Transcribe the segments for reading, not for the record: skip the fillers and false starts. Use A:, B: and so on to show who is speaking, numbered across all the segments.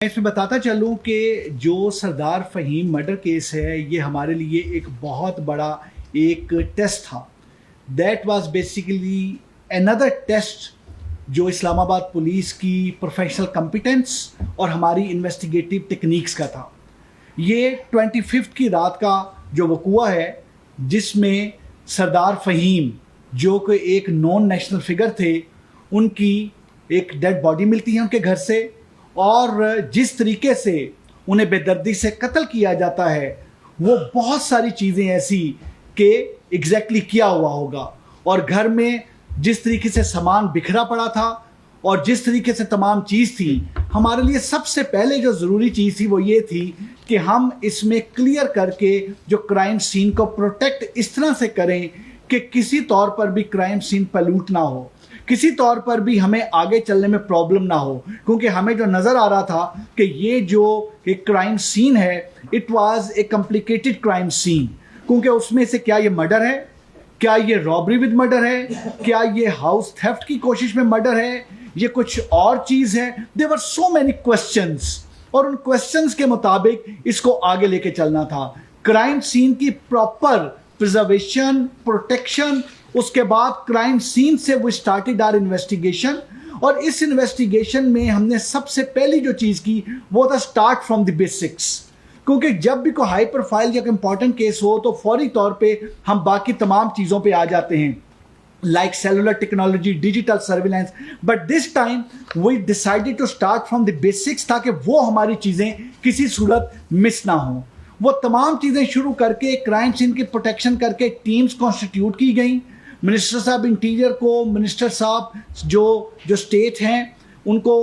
A: میں اس میں بتاتا چلوں کہ جو سردار فہیم مرڈر کیس ہے یہ ہمارے لیے ایک بہت بڑا ایک ٹیسٹ تھا. That was basically another test جو اسلام آباد پولیس کی پروفیشنل کمپیٹنس اور ہماری انویسٹیگیٹو ٹیکنیکس کا تھا. یہ 25 کی رات کا جو وقوع ہے جس میں سردار فہیم جو کہ ایک نون نیشنل فگر تھے ان کی ایک ڈیڈ باڈی ملتی ہے ان کے گھر سے، اور جس طریقے سے انہیں بے دردی سے قتل کیا جاتا ہے وہ بہت ساری چیزیں ایسی کہ ایگزیکٹلی کیا ہوا ہوگا. اور گھر میں جس طریقے سے سامان بکھرا پڑا تھا اور جس طریقے سے تمام چیز تھی، ہمارے لیے سب سے پہلے جو ضروری چیز تھی وہ یہ تھی کہ ہم اس میں کلیئر کر کے جو کرائم سین کو پروٹیکٹ اس طرح سے کریں کہ کسی طور پر بھی کرائم سین پلیوٹ نہ ہو، کسی طور پر بھی ہمیں آگے چلنے میں پرابلم نہ ہو. کیونکہ ہمیں جو نظر آ رہا تھا کہ یہ جو ایک کرائم سین ہے it was a complicated crime scene, کیونکہ اس میں سے کیا یہ مرڈر ہے، کیا یہ رابری ود مرڈر ہے، کیا یہ ہاؤس تھیفٹ کی کوشش میں مرڈر ہے، یہ کچھ اور چیز ہے. there were so many questions اور ان کوشچنز کے مطابق اس کو آگے لے کے چلنا تھا. کرائم سین کی پراپر پرزرویشن، پروٹیکشن، اس کے بعد کرائم سین سے وہ اسٹارٹیڈ آر انویسٹیگیشن. اور اس انویسٹیگیشن میں ہم نے سب سے پہلی جو چیز کی وہ تھا اسٹارٹ فرام دی بیسکس. کیونکہ جب بھی کوئی ہائی پروفائل یا امپورٹنٹ کیس ہو تو فوری طور پہ ہم باقی تمام چیزوں پہ آ جاتے ہیں like cellular technology, digital surveillance, but this time we decided to start from the basics تاکہ وہ ہماری چیزیں کسی صورت مس نہ ہوں. وہ تمام چیزیں شروع کر کے کرائم سین کی پروٹیکشن کر کے ٹیمز کانسٹیٹیوٹ کی گئیں. منسٹر صاحب انٹیریئر کو، منسٹر صاحب جو اسٹیٹ ہیں ان کو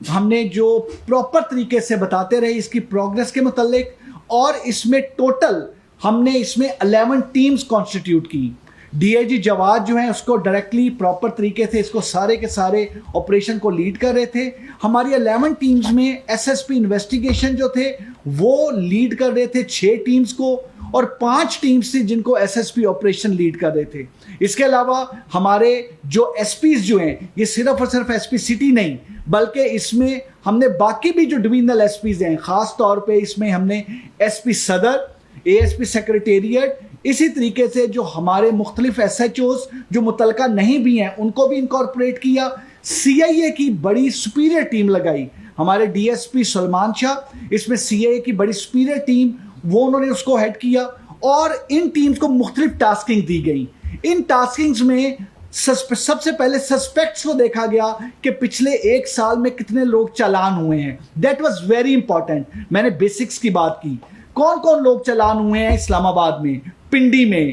A: ہم نے جو پراپر طریقے سے بتاتے رہے اس کی پروگرس کے متعلق. اور اس میں ٹوٹل ہم نے اس میں 11 ٹیمز کانسٹیٹیوٹ کی. ڈی آئی جی جواد جو ہیں اس کو ڈائریکٹلی پراپر طریقے سے اس کو سارے کے سارے آپریشن کو لیڈ کر رہے تھے. ہماری 11 ٹیمز میں ایس ایس پی انویسٹیگیشن جو تھے وہ لیڈ کر رہے تھے 6 ٹیمز کو، اور 5 ٹیمز تھی جن کو S S P operation lead کر رہے تھے. اس کے علاوہ ہمارے جو ایس پیز جو ہیں یہ صرف اور صرف ایس پی سٹی نہیں بلکہ اس میں ہم نے باقی بھی جو ڈویژنل ایس پیز ہیں، خاص طور پہ اس میں ہم نے ایس پی صدر، اے ایس پی سیکریٹریٹ، اسی طریقے سے جو ہمارے مختلف ایس ایچ اوز جو متعلقہ نہیں بھی ہیں ان کو بھی انکارپوریٹ کیا. سی آئی اے کی بڑی سپیریئر ٹیم لگائی ہمارے ڈی ایس پی سلمان شاہ، اس میں سی آئی اے کی بڑی سپیریئر ٹیم وہ انہوں نے اس کو ہیڈ کیا. اور ان ٹیمز کو مختلف ٹاسکنگ دی گئی. ان ٹاسکنگز میں سب سے پہلے سسپیکٹس کو دیکھا گیا کہ پچھلے 1 سال میں کتنے لوگ چالان ہوئے ہیں. That was very important. میں نے بیسکس کی بات کی. کون کون لوگ چالان ہوئے ہیں اسلام آباد میں، پنڈی میں،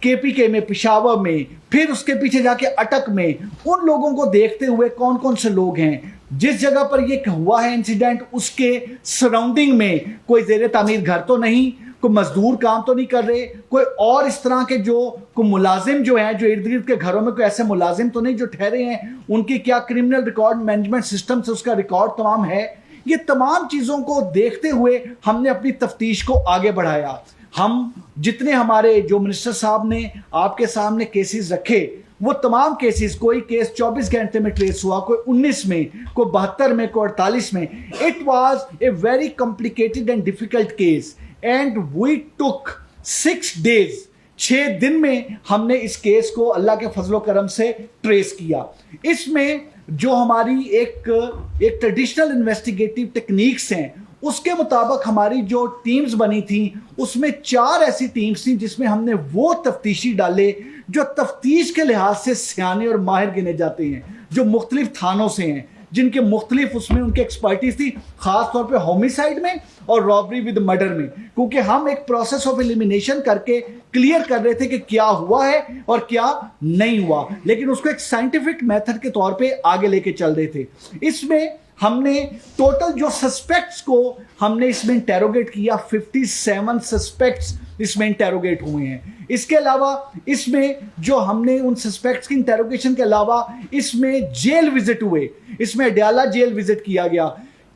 A: کے پی کے میں، پشاور میں، پھر اس کے پیچھے جا کے اٹک میں. ان لوگوں کو دیکھتے ہوئے کون کون سے لوگ ہیں جس جگہ پر یہ ہوا ہے انسیڈنٹ اس کے سراؤنڈنگ میں کوئی زیر تعمیر گھر تو نہیں، کوئی مزدور کام تو نہیں کر رہے، کوئی اور اس طرح کے جو کوئی ملازم جو ہیں جو ارد گرد کے گھروں میں کوئی ایسے ملازم تو نہیں جو ٹھہرے ہیں، ان کی کیا کرمنل ریکارڈ مینجمنٹ سسٹم سے اس کا ریکارڈ تمام ہے. یہ تمام چیزوں کو دیکھتے ہوئے ہم نے اپنی تفتیش کو آگے بڑھایا. ہم جتنے ہمارے جو منسٹر صاحب نے آپ کے سامنے کیسز رکھے وہ تمام کیسز، کوئی کیس 24 گھنٹے میں ٹریس ہوا، کوئی 19 میں، کوئی 72 میں، کوئی 48 میں. It was a very complicated and difficult case and we took 6 days. 6 دن میں ہم نے اس کیس کو اللہ کے فضل و کرم سے ٹریس کیا. اس میں جو ہماری ایک ٹریڈیشنل انویسٹیگیٹو ٹیکنیکس ہیں اس کے مطابق ہماری جو ٹیمز بنی تھیں اس میں 4 ایسی ٹیمز تھیں جس میں ہم نے وہ تفتیشی ڈالے جو تفتیش کے لحاظ سے سیانے اور ماہر گنے جاتے ہیں، جو مختلف تھانوں سے ہیں، جن کے مختلف اس میں ان کی ایکسپرٹیز تھی، خاص طور پہ ہومیسائیڈ میں اور رابری ود مرڈر میں. کیونکہ ہم ایک پروسیس آف ایلیمینیشن کر کے کلیئر کر رہے تھے کہ کیا ہوا ہے اور کیا نہیں ہوا، لیکن اس کو ایک سائنٹیفک میتھڈ کے طور پہ آگے لے کے چل رہے تھے. اس میں ہم نے ٹوٹل جو سسپیکٹس کو ہم نے اس میں انٹیروگیٹ کیا، 57 سسپیکٹس اس میں انٹیروگیٹ ہوئے ہیں. اس کے علاوہ اس میں جو ہم نے ان سسپیکٹس کی انٹیروگیشن کے علاوہ اس میں جیل وزٹ ہوئے. اس میں اڈیالہ جیل وزٹ کیا گیا.